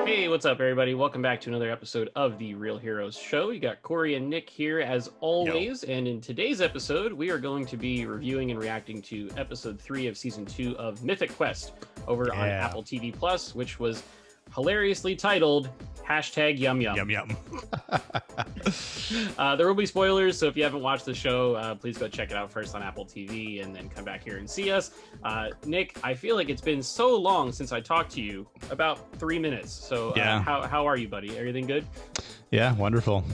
Hey, what's up, everybody? Welcome back to another episode of the Real Heroes Show. You got Cory and Nick here as always, and in today's episode, we are going to be reviewing and reacting to episode 3 of season 2 of Mythic Quest over on Apple TV Plus, which was hilariously titled #Yum Yum. Yum Yum. There will be spoilers, so if you haven't watched the show, please go check it out first on Apple TV and then come back here and see us. Nick, I feel like it's been so long since I talked to you, about 3 minutes. So how are you, buddy? Everything good? Yeah, wonderful.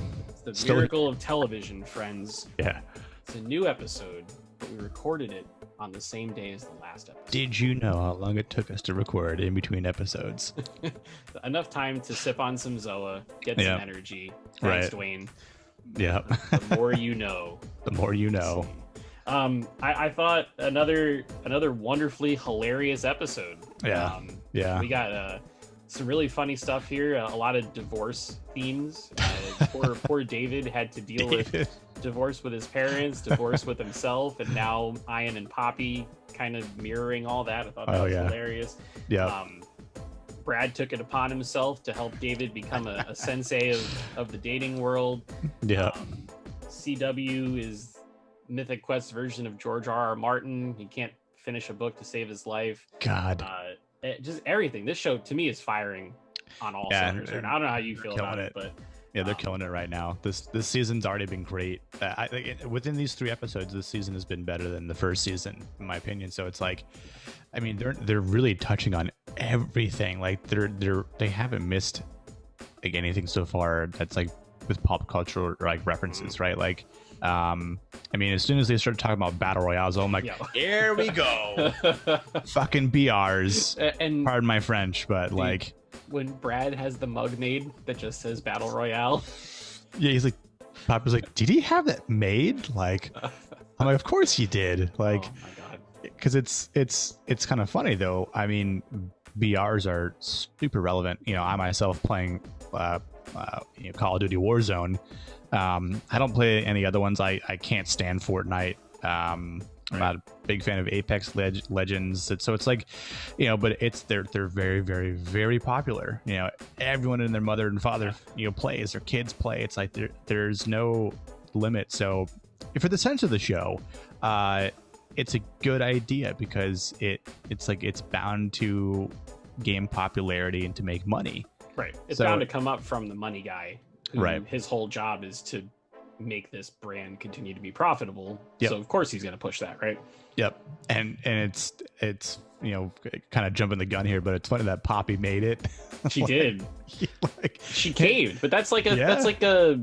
It's the miracle of television, friends. Yeah. It's a new episode, but we recorded it on the same day as the last episode. Did you know how long it took us to record in between episodes? Enough time to sip on some Zoa, get some energy. Thanks, Dwayne. Yeah. The more you know. The more you know. I thought another wonderfully hilarious episode. Yeah. We got some really funny stuff here. A lot of divorce themes. Poor David had to deal with divorce with his parents, divorce with himself, and now Ian and Poppy kind of mirroring all that. I thought that was hilarious. Yeah. Brad took it upon himself to help David become a sensei of the dating world. Yeah. CW is Mythic Quest's version of George R.R. Martin. He can't finish a book to save his life. God. Just everything. This show to me is firing on all cylinders. I don't know how you feel about it, but they're killing it right now. This season's already been great. Within these 3 episodes, this season has been better than the first season, in my opinion. So it's like, I mean, they're really touching on everything. Like they haven't missed like anything so far that's like with pop culture like references, right? Like, I mean, as soon as they started talking about battle royales, I'm like, here we go, fucking BRs. And pardon my French, but like. When Brad has the mug made that just says Battle Royale. Yeah, he's like, Papa's like, did he have that made? Like, I'm like, of course he did. Like, oh my God. Because it's kind of funny though. I mean, BRs are super relevant. You know, I myself playing Call of Duty Warzone. I don't play any other ones. I can't stand Fortnite. I'm not a big fan of Apex Legends. So it's like, you know, but they're very, very, very popular. You know, everyone and their mother and father, you know, plays, their kids play. It's like there's no limit. So for the sense of the show, it's a good idea because it's like it's bound to gain popularity and to make money. Right. It's bound to come up from the money guy. Right. His whole job is to make this brand continue to be profitable. Yep. So of course he's going to push that, right? Yep. And it's you know, kind of jumping the gun here, but it's funny that Poppy made it. She did. Like, she caved, but that's like a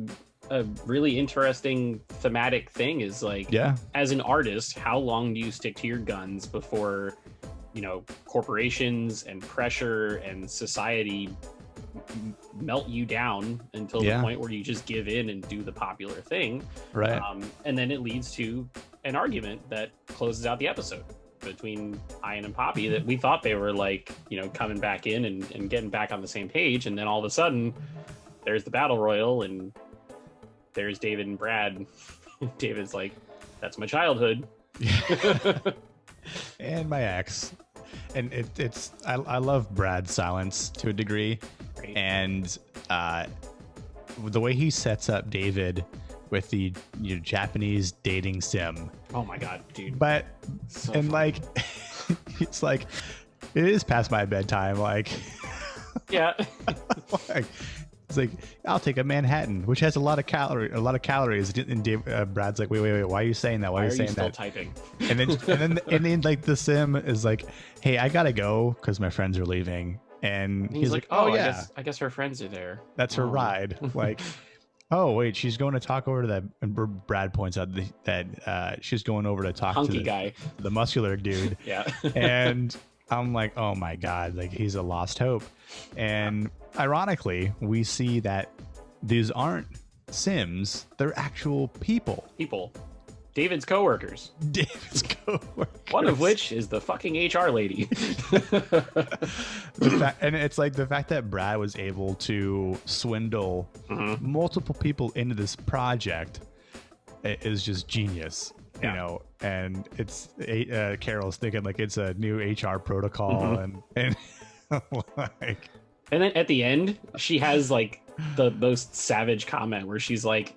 really interesting thematic thing is like, as an artist, how long do you stick to your guns before, you know, corporations and pressure and society melt you down until the point where you just give in and do the popular thing, right? And then it leads to an argument that closes out the episode between Ian and Poppy that we thought they were like, you know, coming back in and getting back on the same page, and then all of a sudden there's the battle royal and there's David and Brad. David's like, that's my childhood. And my ex. And I love Brad's silence to a degree. Right. And the way he sets up David with the Japanese dating sim. Oh my God, dude. But so and funny. Like it's like it is past my bedtime, like yeah. Like, it's like, I'll take a Manhattan, which has a lot of calories. And Brad's like, wait, why are you saying that? Why are you saying still that? Typing? And then like the sim is like, hey, I gotta go because my friends are leaving. And he's like, oh yeah, I guess her friends are there. That's her ride. Like, oh wait, she's going to talk over to that. And Brad points out that she's going over to talk hunky to guy, the muscular dude. Yeah. And I'm like, oh my God, like he's a lost hope. And ironically, we see that these aren't Sims, they're actual people. David's coworkers. One of which is the fucking HR lady. And it's like the fact that Brad was able to swindle multiple people into this project is just genius. You know, and it's Carol's thinking like it's a new HR protocol and like And then at the end, she has like the most savage comment where she's like,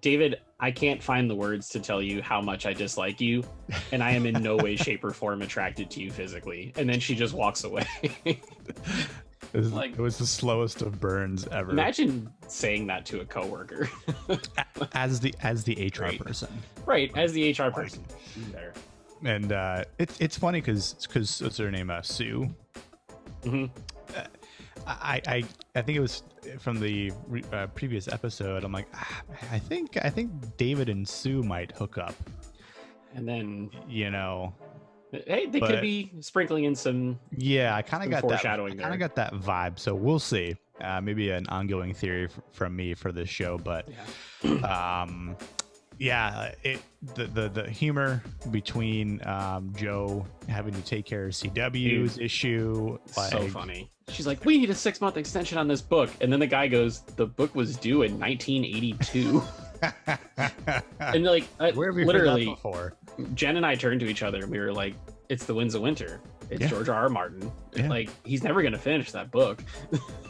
David, I can't find the words to tell you how much I dislike you, and I am in no way, shape, or form attracted to you physically. And then she just walks away. It was the slowest of burns ever. Imagine saying that to a coworker. as the HR person. Right, as the HR person. There. And it's funny because what's her name? Sue. Mm-hmm. I think it was from the previous episode. I'm like, I think David and Sue might hook up. And then, hey, they could be sprinkling in some. Yeah, I kind of got foreshadowing that. I kind of got that vibe. So we'll see. Maybe an ongoing theory from me for this show, but the humor between Joe having to take care of CW's issue, so funny. She's like, we need a 6-month extension on this book, and then the guy goes, the book was due in 1982. And like, where have we literally heard that before? Jen and I turned to each other and we were like, it's The Winds of Winter. It's George R.R. Martin. Yeah. Like, he's never gonna finish that book.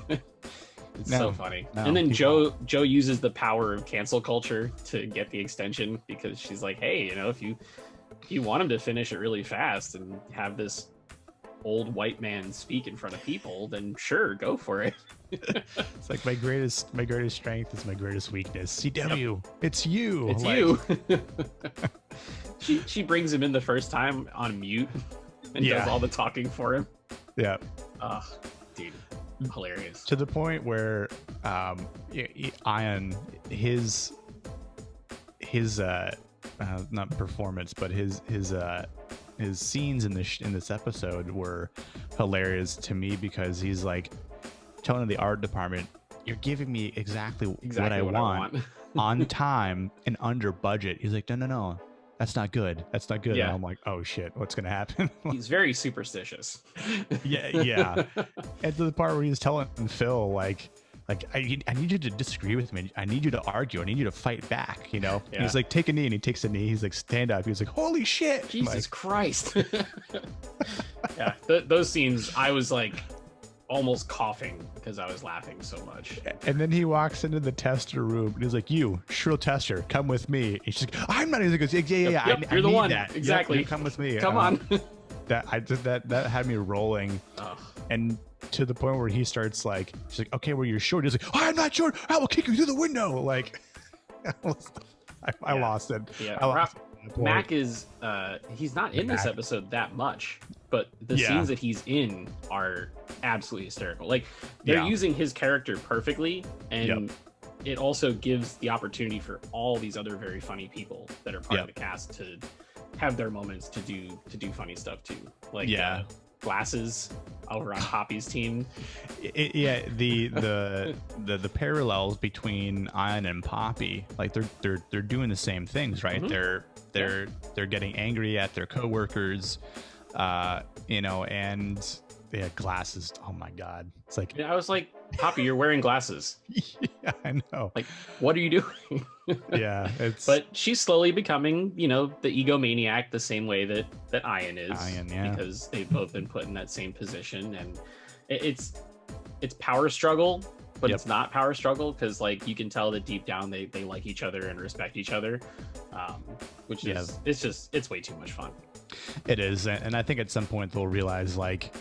It's so funny. And then Joe uses the power of cancel culture to get the extension, because she's like, hey, if you want him to finish it really fast and have this old white man speak in front of people, then sure, go for it. It's like my greatest strength is my greatest weakness. CW, it's you. It's you. She brings him in the first time on mute and does all the talking for him. Yeah. Dude, hilarious. To the point where Ian, his not performance, but his scenes in this episode were hilarious to me, because he's like telling the art department, you're giving me exactly what I want on time and under budget. He's like, no, that's not good. Yeah. And I'm like, oh shit, what's gonna happen? He's very superstitious. yeah. And to the part where he's telling Phil, like I need you to disagree with me. I need you to argue. I need you to fight back. Yeah. He's like, take a knee, and he takes a knee. He's like, stand up. He's like, holy shit, Jesus Christ. Yeah, those scenes, I was like almost coughing because I was laughing so much. And then he walks into the tester room and he's like, you, Shrill Tester, come with me. And she's like, I'm not. He's like, yeah. Yep, you're the one. That. Exactly. Yep, come with me. Come on. That had me rolling. And to the point where he starts like, she's like, okay, well, you're short. He's like, I'm not short. I will kick you through the window. Like, I lost it. Yeah. Mac is he's not in this episode that much, but the scenes that he's in are absolutely hysterical. Like, they're using his character perfectly, and it also gives the opportunity for all these other very funny people that are part of the cast to have their moments to do funny stuff too. Like Glasses over on Poppy's team. The parallels between Ian and Poppy, like they're doing the same things, right? Mm-hmm. They're getting angry at their coworkers, and Glasses. Oh my god, it's like, I was like, Poppy, you're wearing glasses. Yeah, I know. Like, what are you doing? Yeah, but she's slowly becoming, the egomaniac, the same way that Ian is. Because they've both been put in that same position, and it's power struggle, but it's not power struggle, because like you can tell that deep down they like each other and respect each other, which is it's way too much fun. It is, and I think at some point they'll realize like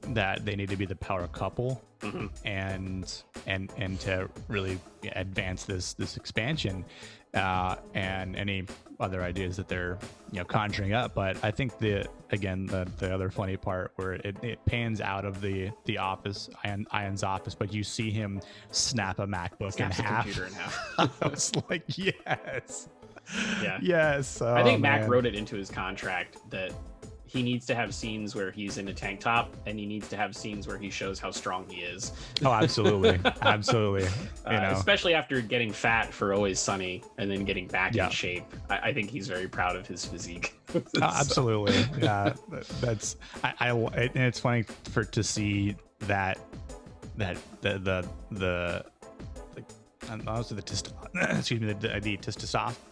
that they need to be the power couple, and to really advance this expansion, and any other ideas that they're conjuring up. But I think the other funny part where it pans out of the office, Ian's office, but you see him snap a MacBook in half. Computer in half. I was like, yes. Yeah. Yes. I think Mac wrote it into his contract that he needs to have scenes where he's in a tank top, and he needs to have scenes where he shows how strong he is. Oh, absolutely. Absolutely. Especially after getting fat for Always Sunny and then getting back in shape. I think he's very proud of his physique. Absolutely. Yeah. That's, and it's funny to see that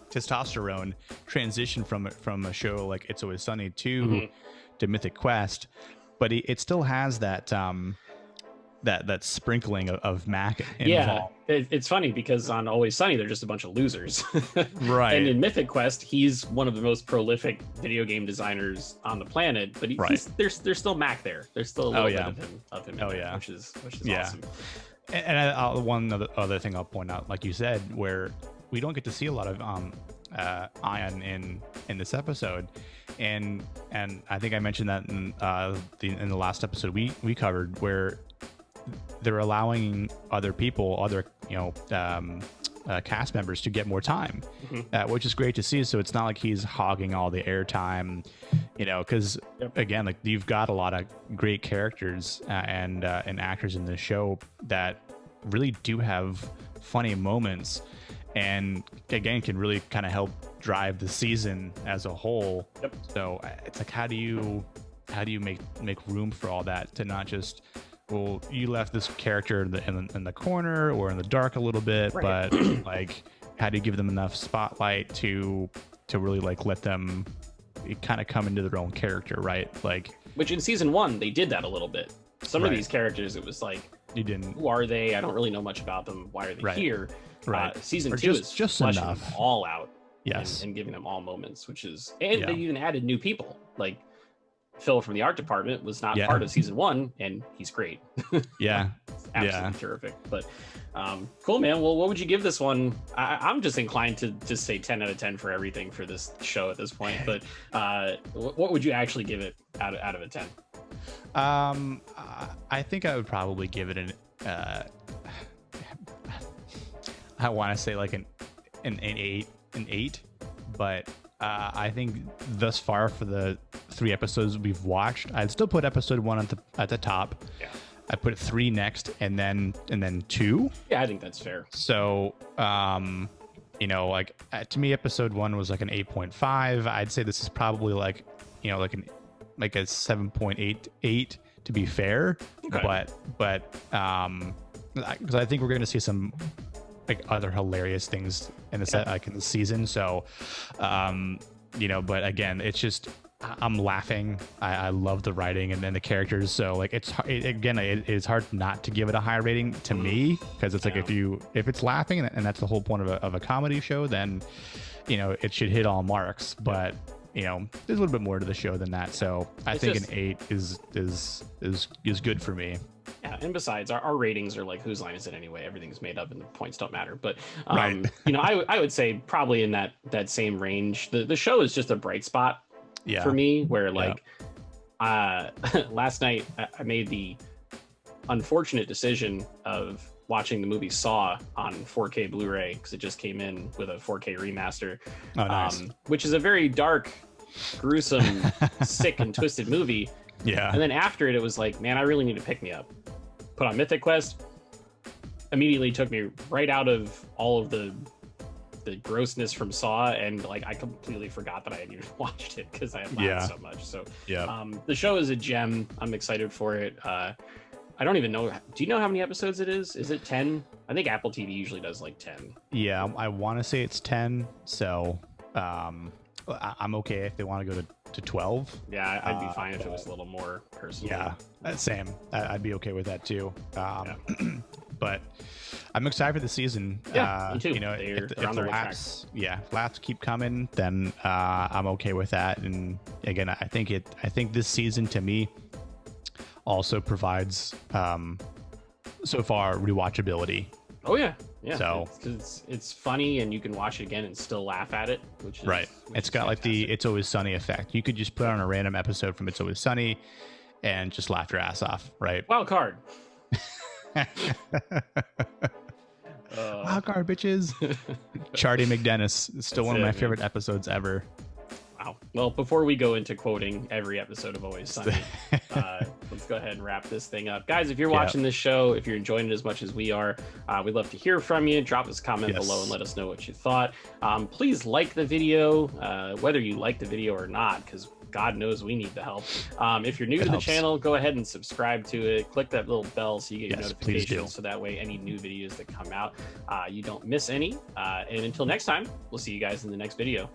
testosterone transition from a show like It's Always Sunny to Mythic Quest, but it still has that that sprinkling of Mac involved. Yeah, it's funny because on Always Sunny they're just a bunch of losers, right? And in Mythic Quest he's one of the most prolific video game designers on the planet, but there's still Mac there. There's still a little bit of him in there, which is awesome. And one other thing I'll point out, like you said, where we don't get to see a lot of Ion in this episode, and I think I mentioned that in the last episode we covered, where they're allowing other cast members to get more time, which is great to see. So it's not like he's hogging all the airtime, because again, like, you've got a lot of great characters and actors in this show that really do have funny moments, and again can really kind of help drive the season as a whole. So it's like, how do you make room for all that, to not just, well, you left this character in the corner or in the dark a little bit, but like, how do you give them enough spotlight to really like let them kind of come into their own character, right? Like, which in season 1 they did that a little bit. Some of these characters, it was like, who are they? I don't really know much about them. Why are they here? Season 2 is just fleshing them all out, and giving them all moments, which is, and they even added new people, like Phil from the art department was not part of season 1, and he's great. Absolutely terrific. But cool, man. Well, what would you give this one? I'm just inclined to just say 10 out of 10 for everything for this show at this point. But what would you actually give it out of a 10? I think I would probably give it I want to say like an 8, but I think thus far, for the 3 episodes we've watched, I'd still put episode 1 at the top. I put 3 next, and then 2. Yeah, I think that's fair. So, like, to me, episode 1 was like an 8.5. I'd say this is probably like a 7.88 to be fair. Okay. But because I think we're going to see some like other hilarious things in the season. So, but again, it's just, I'm laughing. I love the writing and then the characters. So like, it is hard not to give it a high rating to me, because it's like, if it's laughing and that's the whole point of a comedy show, then it should hit all marks. But there's a little bit more to the show than that. So I think an 8 is good for me. Yeah, and besides, our ratings are like, whose line is it anyway? Everything's made up and the points don't matter. But I would say probably in that same range. The show is just a bright spot for me, where like last night I made the unfortunate decision of watching the movie Saw on 4K Blu-ray, because it just came in with a 4K remaster. Oh, nice. Which is a very dark, gruesome, sick and twisted movie. Yeah. And then after it was like, man, I really need to pick me up. Put on Mythic Quest, immediately took me right out of all of the grossness from Saw, and like, I completely forgot that I had even watched it because I had laughed so much. So the show is a gem. I'm excited for it. I don't even know. Do you know how many episodes it is? Is it 10? I think AppleTV usually does like 10. Yeah, I want to say it's 10. So I'm okay if they want to go to 12. Yeah, I'd be fine if it was a little more personal. Yeah, same. I'd be okay with that too. But I'm excited for the season. Yeah, me too. If the laughs keep coming, then I'm okay with that. And again, I think this season to me also provides so far rewatchability. Oh yeah. So it's funny, and you can watch it again and still laugh at it, which is it's got fantastic. Like the It's Always Sunny effect. You could just put on a random episode from It's Always Sunny and just laugh your ass off, right? Wild card. Wild card, bitches. Charlie McDennis is still one of my favorite episodes ever. Wow. Well, before we go into quoting every episode of Always Sunny, let's go ahead and wrap this thing up. Guys, if you're watching this show, if you're enjoying it as much as we are, we'd love to hear from you. Drop us a comment below and let us know what you thought. Please like the video, whether you like the video or not, because God knows we need the help. If you're new to the channel, go ahead and subscribe to it. Click that little bell so you get notifications, so that way any new videos that come out, you don't miss any. And until next time, we'll see you guys in the next video.